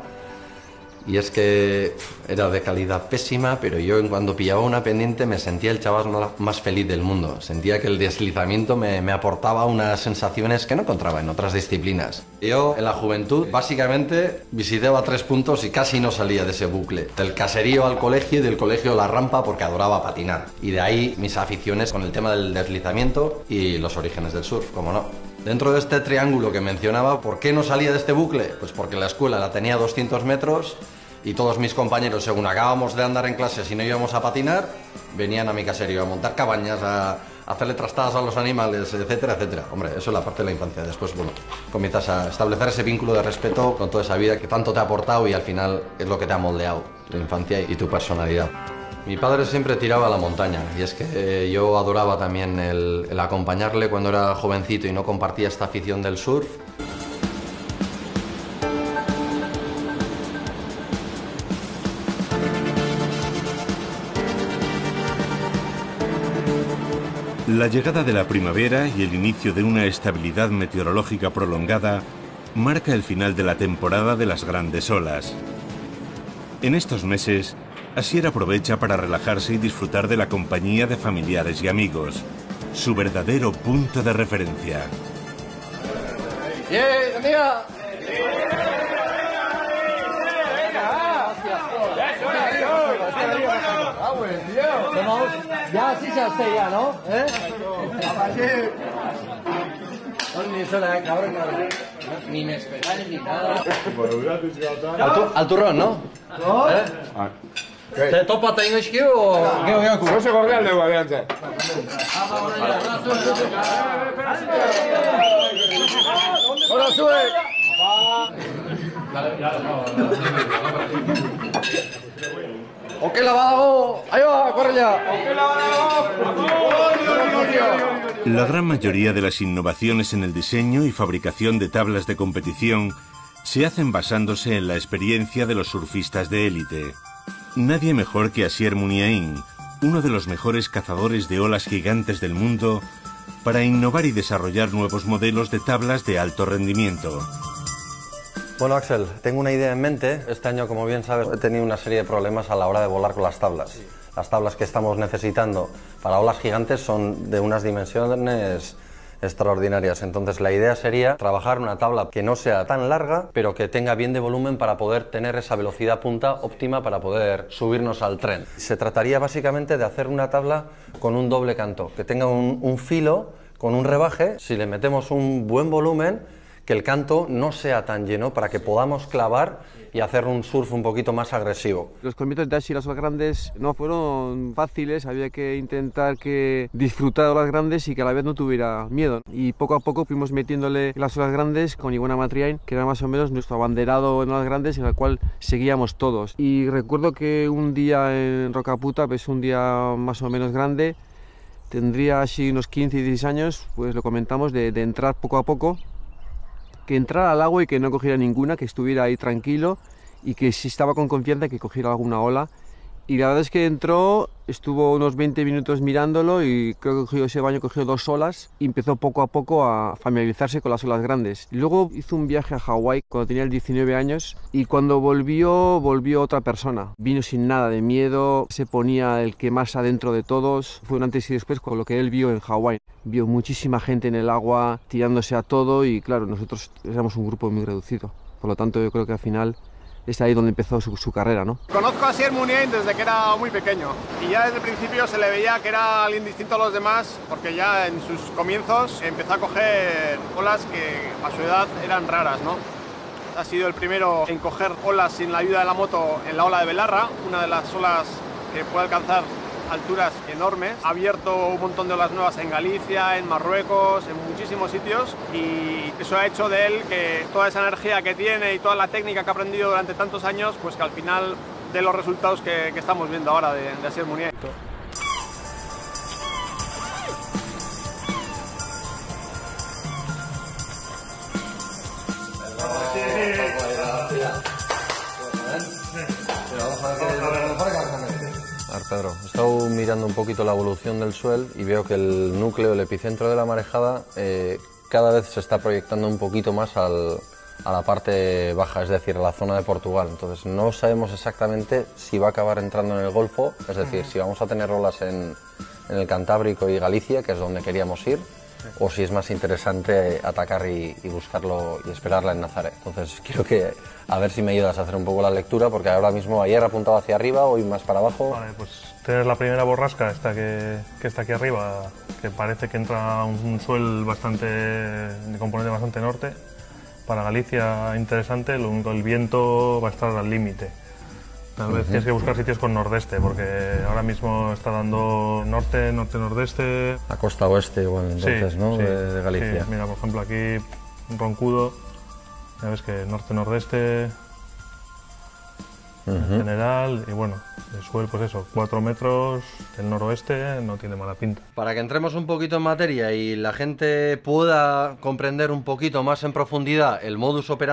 Y es que era de calidad pésima, pero yo cuando pillaba una pendiente me sentía el chaval más feliz del mundo. Sentía que el deslizamiento me aportaba unas sensaciones que no encontraba en otras disciplinas. Yo en la juventud básicamente visitaba 3 puntos y casi no salía de ese bucle. Del caserío al colegio y del colegio a la rampa porque adoraba patinar. Y de ahí mis aficiones con el tema del deslizamiento y los orígenes del surf, como no. Dentro de este triángulo que mencionaba, ¿por qué no salía de este bucle? Pues porque la escuela la tenía a 200 metros y todos mis compañeros, según acabamos de andar en clase, si no íbamos a patinar, venían a mi caserío a montar cabañas, a hacerle trastadas a los animales, etcétera, etcétera. Hombre, eso es la parte de la infancia. Después, bueno, comienzas a establecer ese vínculo de respeto con toda esa vida que tanto te ha aportado y al final es lo que te ha moldeado, tu infancia y tu personalidad. Mi padre siempre tiraba a la montaña y es que yo adoraba también el acompañarle cuando era jovencito y no compartía esta afición del surf. La llegada de la primavera y el inicio de una estabilidad meteorológica prolongada marca el final de la temporada de las grandes olas. En estos meses, Asier aprovecha para relajarse y disfrutar de la compañía de familiares y amigos, su verdadero punto de referencia. Ya sí se hace ya, ¿no? Ni me esperáis ni nada. Al turrón, ¿no? Te topa ta ingaizki o... No se corría el de Guadiante. Hola, sube. Okela badago, ahí va, corre ya. La gran mayoría de las innovaciones en el diseño y fabricación de tablas de competición se hacen basándose en la experiencia de los surfistas de élite. Nadie mejor que Asier Muniain, uno de los mejores cazadores de olas gigantes del mundo, para innovar y desarrollar nuevos modelos de tablas de alto rendimiento. Bueno, Axel, tengo una idea en mente. Este año, como bien sabes, he tenido una serie de problemas a la hora de volar con las tablas. Las tablas que estamos necesitando para olas gigantes son de unas dimensiones extraordinarias. Entonces la idea sería trabajar una tabla que no sea tan larga, pero que tenga bien de volumen para poder tener esa velocidad punta óptima para poder subirnos al tren. Se trataría básicamente de hacer una tabla con un doble canto, que tenga un filo con un rebaje. Si le metemos un buen volumen, que el canto no sea tan lleno para que podamos clavar y hacer un surf un poquito más agresivo. Los comienzos de Ashi y las olas grandes no fueron fáciles, había que intentar que disfrutar de olas grandes y que a la vez no tuviera miedo. Y poco a poco fuimos metiéndole las olas grandes con Iguana Matriain, que era más o menos nuestro abanderado en olas grandes en el cual seguíamos todos. Y recuerdo que un día en Rocaputa, pues un día más o menos grande, tendría así unos 15 y 16 años, pues lo comentamos de entrar poco a poco, que entrara al agua y que no cogiera ninguna, que estuviera ahí tranquilo y que si estaba con confianza que cogiera alguna ola. Y la verdad es que entró, estuvo unos 20 minutos mirándolo y creo que cogió ese baño, cogió 2 olas y empezó poco a poco a familiarizarse con las olas grandes. Y luego hizo un viaje a Hawái cuando tenía 19 años y cuando volvió otra persona. Vino sin nada de miedo, se ponía el que más adentro de todos. Fue un antes y después con lo que él vio en Hawái. Vio muchísima gente en el agua tirándose a todo y claro, nosotros éramos un grupo muy reducido. Por lo tanto yo creo que al final es ahí donde empezó su carrera, ¿no? Conozco a Asier Muniain desde que era muy pequeño y ya desde el principio se le veía que era alguien distinto a los demás porque ya en sus comienzos empezó a coger olas que a su edad eran raras, ¿no? Ha sido el primero en coger olas sin la ayuda de la moto en la ola de Belarra, una de las olas que puede alcanzar alturas enormes. Ha abierto un montón de olas nuevas en Galicia, en Marruecos, en muchísimos sitios y eso ha hecho de él que toda esa energía que tiene y toda la técnica que ha aprendido durante tantos años, pues que al final dé los resultados que estamos viendo ahora de Asier Muniain. A ver, Pedro, he estado mirando un poquito la evolución del suelo y veo que el núcleo, el epicentro de la marejada, cada vez se está proyectando un poquito más a la parte baja, es decir, a la zona de Portugal. Entonces no sabemos exactamente si va a acabar entrando en el Golfo, es decir, si vamos a tener olas en el Cantábrico y Galicia, que es donde queríamos ir, o si es más interesante atacar y buscarlo y esperarla en Nazaré. Entonces quiero que a ver si me ayudas a hacer un poco la lectura, porque ahora mismo ayer apuntaba hacia arriba, hoy más para abajo. Vale, pues tienes la primera borrasca, esta que está aquí arriba, que parece que entra un suelo de componente bastante norte. Para Galicia interesante, lo único, el viento va a estar al límite. Tal vez tienes que buscar sitios con nordeste, porque ahora mismo está dando norte, nordeste. La costa oeste igual, entonces, sí, ¿no? Sí, de Galicia. Sí. Mira, por ejemplo, aquí Roncudo, ya ves que norte-nordeste en general, y bueno, el suelo, pues eso, 4 metros, el noroeste no tiene mala pinta. Para que entremos un poquito en materia y la gente pueda comprender un poquito más en profundidad el modus operandi